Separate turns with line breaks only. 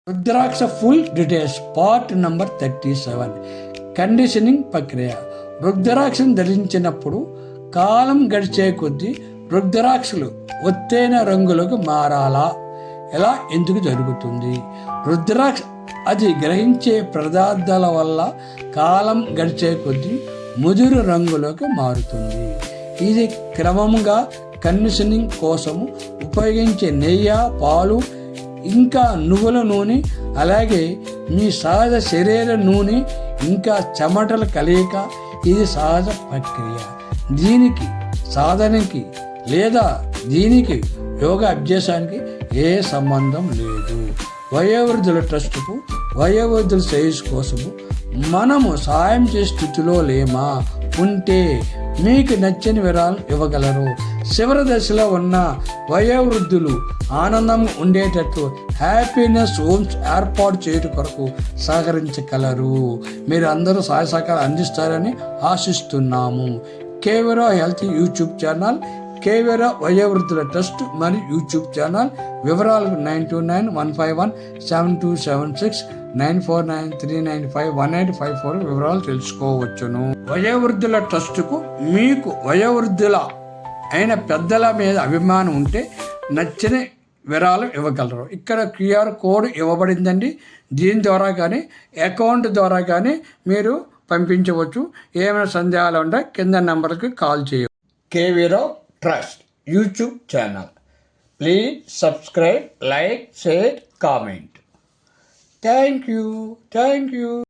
రుద్రాక్ష full details part number 37. Conditioning ప్రక్రియ. రుద్రాక్షను ధరించినప్పుడు కాలం గడిచే కొద్దీ రుద్రాక్షలు ఒత్తైన రంగులకు మారాలా? ఎలా ఎందుకు జరుగుతుంది? రుద్రాక్ష అది గ్రహించే పదార్థాల వల్ల కాలం గడిచే కొద్దీ ముదురు రంగులోకి మారుతుంది. ఇది క్రమంగా కండిషనింగ్ కోసము ఉపయోగించే నెయ్యి, పాలు, ఇంకా నువ్వుల నూనె, అలాగే మీ సహజ శరీర నూనె, ఇంకా చెమటల కలయిక. ఇది సహజ ప్రక్రియ. దీనికి సాధనకి లేదా దీనికి యోగా అభ్యాసానికి ఏ సంబంధం లేదు. వయోవృద్ధుల ట్రస్టుకు వయోవృద్ధుల శ్రేయస్సు కోసము మనము సాయం చేసే స్థితిలో లేమా? ఉంటే మీకు నచ్చని వివరాలు ఇవ్వగలరు. చివరి దశలో ఉన్న వయోవృద్ధులు ఆనందంగా ఉండేటట్లు హ్యాపీనెస్ హోమ్స్ ఏర్పాటు చేయడం కొరకు సహకరించగలరు. మీరు అందరూ సహాయ సహకారం అందిస్తారని ఆశిస్తున్నాము. కేవీరా హెల్త్ యూట్యూబ్ ఛానల్, కేవీరా వయోవృద్ధుల ట్రస్ట్ మరియు యూట్యూబ్ ఛానల్. వివరాలకు 9291517276 9493951854 వివరాలు తెలుసుకోవచ్చును. వయోవృద్ధుల ట్రస్టుకు మీకు వయోవృద్ధుల అయిన పెద్దల మీద అభిమానం ఉంటే నచ్చిన వివరాలు ఇవ్వగలరు. ఇక్కడ క్యూఆర్ కోడ్ ఇవ్వబడిందండి. దీని ద్వారా కానీ అకౌంట్ ద్వారా కానీ మీరు పంపించవచ్చు. ఏమైనా సందేహాలు ఉంటే కింద నెంబర్కి కాల్ చేయవచ్చు. కేవీరా trust YouTube channel. Please subscribe, like, share, comment. Thank you.